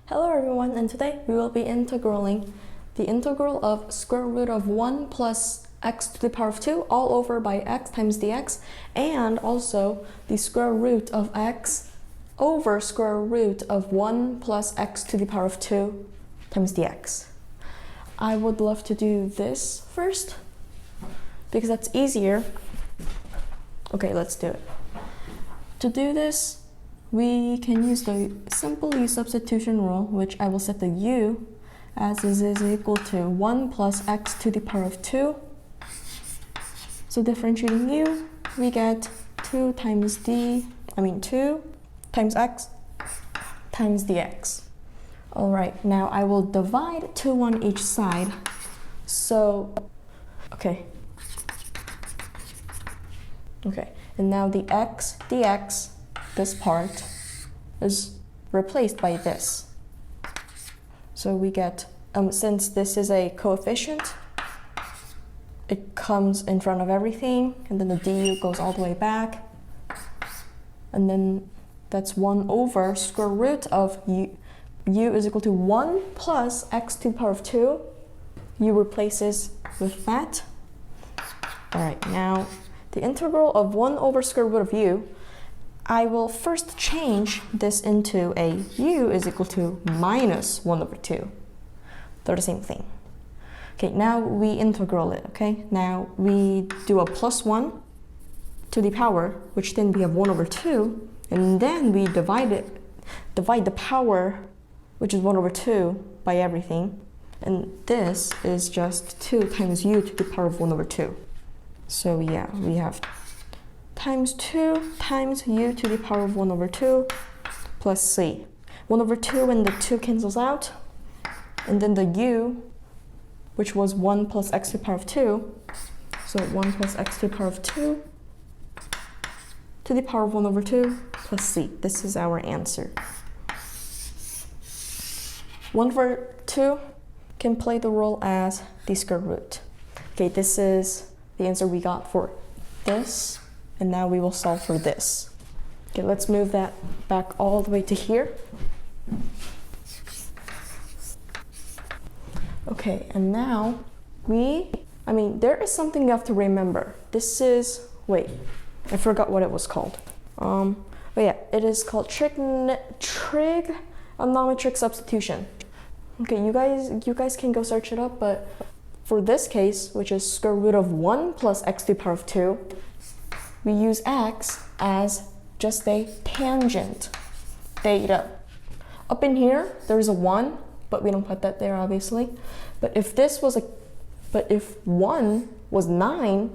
Hello everyone, and today we will be integraling the integral of square root of 1 plus x to the power of 2 all over by x times dx, and also the square root of x over square root of 1 plus x to the power of 2 times dx. I would love to do this first because that's easier. Okay, let's do it. To do this, we can use the simple U substitution rule, which I will set the U as is equal to 1 plus x to the power of 2. So differentiating U, we get 2 times x times dx. All right, now I will divide 2 on each side. So, okay, and now the x dx, this part, is replaced by this. So we get, since this is a coefficient, it comes in front of everything, and then the du goes all the way back. And then that's 1 over square root of u is equal to 1 plus x to the power of 2. U replaces with that. All right, now the integral of 1 over square root of u, I will first change this into a u is equal to minus 1 over 2. They're the same thing. Okay, now we integral it, okay? Now we do a plus 1 to the power, which then we have 1 over 2, and then we divide the power, which is 1 over 2, by everything. And this is just 2 times u to the power of 1 over 2. So yeah, we have times 2 times u to the power of 1 over 2 plus c. 1 over 2 and the 2 cancels out. And then the u, which was 1 plus x to the power of 2. So 1 plus x to the power of 2 to the power of 1 over 2 plus c. This is our answer. 1 over 2 can play the role as the square root. Okay, this is the answer we got for this, and now we will solve for this. Okay, let's move that back all the way to here. Okay, and now there is something you have to remember. This is, wait, I forgot what it was called. But yeah, it is called Trigonometric Substitution. Okay, you guys can go search it up, but for this case, which is square root of 1 plus x to the power of 2, we use x as just a tangent theta. Up in here, there's a 1, but we don't put that there, obviously. But if 1 was 9,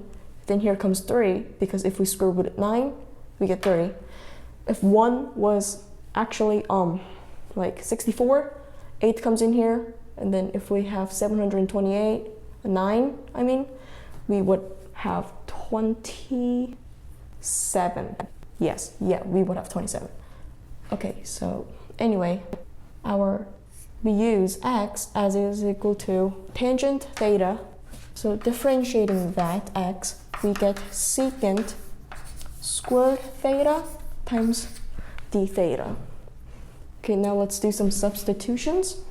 then here comes 3, because if we square root at 9, we get 3. If 1 was actually like 64, 8 comes in here, and then if we have 728, 9, we would have 27. Yes, yeah, we would have 27. Okay, so anyway, we use x as is equal to tangent theta. So differentiating that x, we get secant squared theta times d theta. Okay, now let's do some substitutions.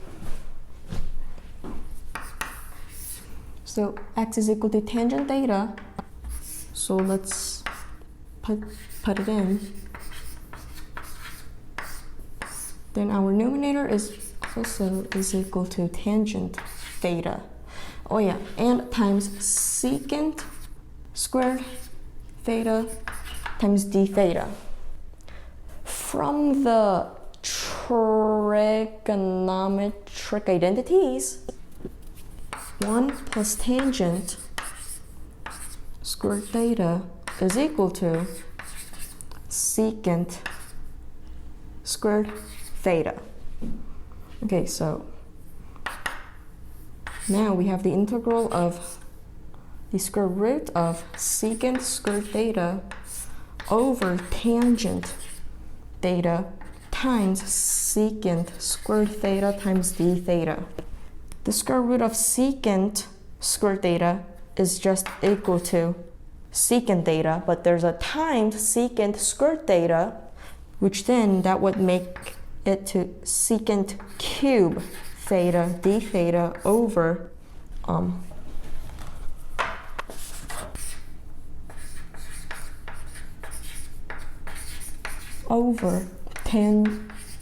So x is equal to tangent theta. So let's put it in. Then our numerator is also equal to tangent theta. Oh yeah, and times secant squared theta times d theta. From the trigonometric identities, 1 plus tangent squared theta is equal to secant squared theta. Okay, so now we have the integral of the square root of secant squared theta over tangent theta times secant squared theta times d theta. The square root of secant squared theta is just equal to secant theta, but there's a times secant squared theta, which then that would make it to secant cube theta d theta over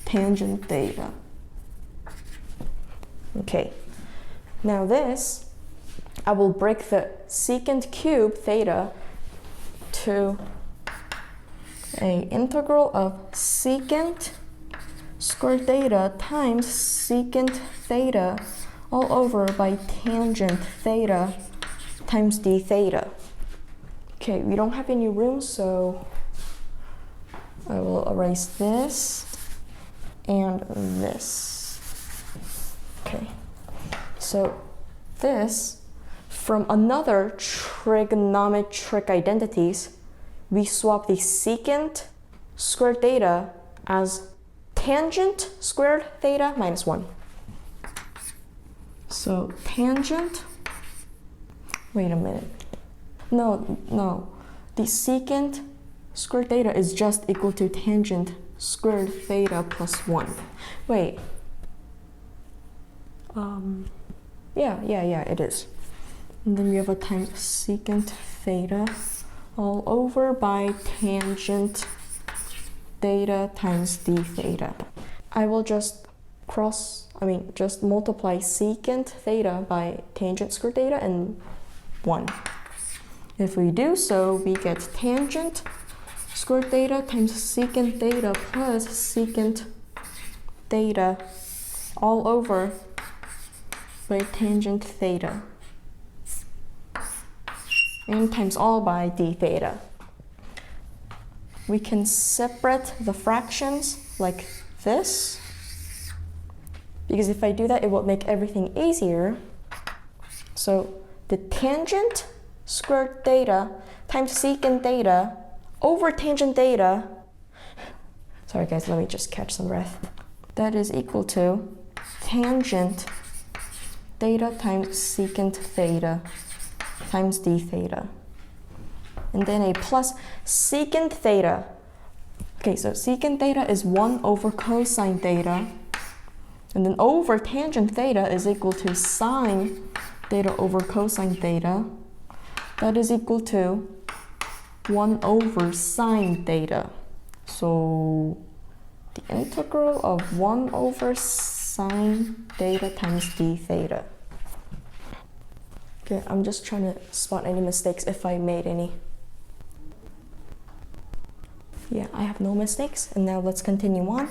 tangent theta. Okay, now this, I will break the secant cube theta to an integral of secant squared theta times secant theta all over by tangent theta times d theta. Okay, we don't have any room, so I will erase this and this. Okay, so this, from another trigonometric identities, we swap the secant squared theta as tangent squared theta minus 1. So tangent, wait a minute. No, the secant squared theta is just equal to tangent squared theta plus 1. Wait. Yeah, it is. And then we have a times secant theta all over by tangent theta times d theta. I will just just multiply secant theta by tangent squared theta and 1. If we do so, we get tangent squared theta times secant theta plus secant theta all over by tangent theta and times all by d theta. We can separate the fractions like this, because if I do that, it will make everything easier. So the tangent squared theta times secant theta over tangent theta, sorry guys, let me just catch some breath. That is equal to tangent theta times secant theta times d theta. And then a plus secant theta. Okay, so secant theta is 1 over cosine theta. And then over tangent theta is equal to sine theta over cosine theta. That is equal to 1 over sine theta. So the integral of 1 over sine theta times d theta. Okay, I'm just trying to spot any mistakes if I made any. Yeah, I have no mistakes. And now let's continue on.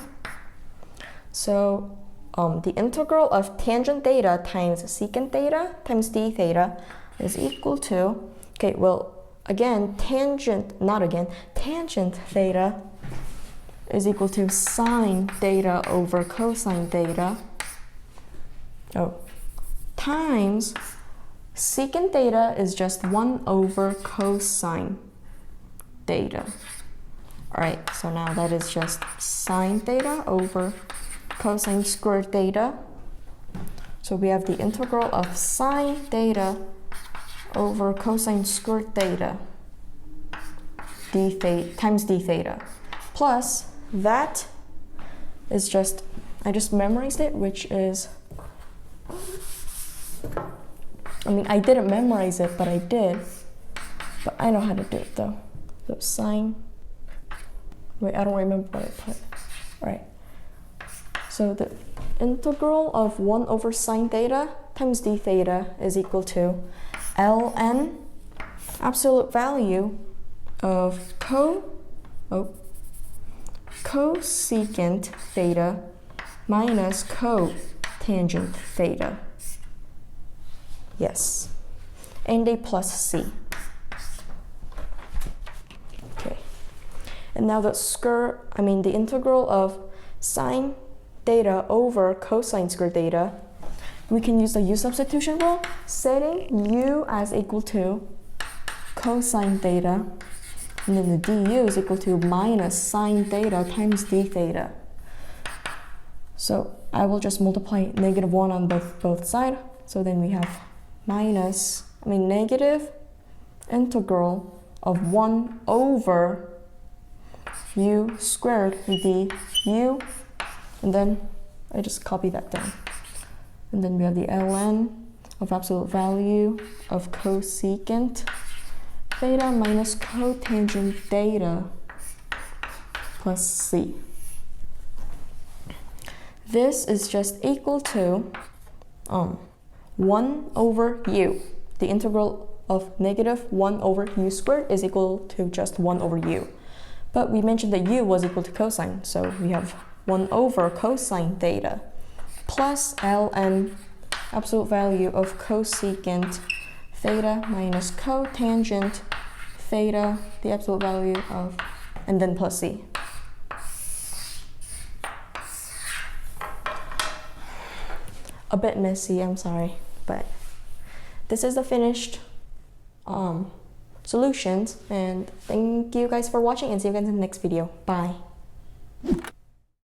So the integral of tangent theta times secant theta times d theta is equal to, okay, well, tangent theta is equal to sine theta over cosine theta, times secant theta is just 1 over cosine theta. All right, so now that is just sine theta over cosine squared theta. So we have the integral of sine theta over cosine squared theta times d theta. Plus that is just, I just memorized it, which is, I didn't memorize it, but I did. But I know how to do it though. So sine, wait, I don't remember what I put. All right. So the integral of 1 over sine theta times d theta is equal to ln absolute value of cosecant theta minus cotangent theta. Yes. And a plus c. Okay. And now the integral of sine theta over cosine squared theta, we can use the U substitution rule, setting U as equal to cosine theta, and then the du is equal to minus sine theta times d theta. So I will just multiply -1 on both sides. So then we have negative integral of 1 over u squared du And then I just copy that down. And then we have the ln of absolute value of cosecant theta minus cotangent theta plus c. This is just equal to 1 over u. The integral of negative 1 over u squared is equal to just 1 over u. But we mentioned that u was equal to cosine, so we have 1 over cosine theta plus ln absolute value of cosecant theta minus cotangent theta, the absolute value of, and then plus c. A bit messy, I'm sorry, but this is the finished solutions, and thank you guys for watching, and see you guys in the next video. Bye.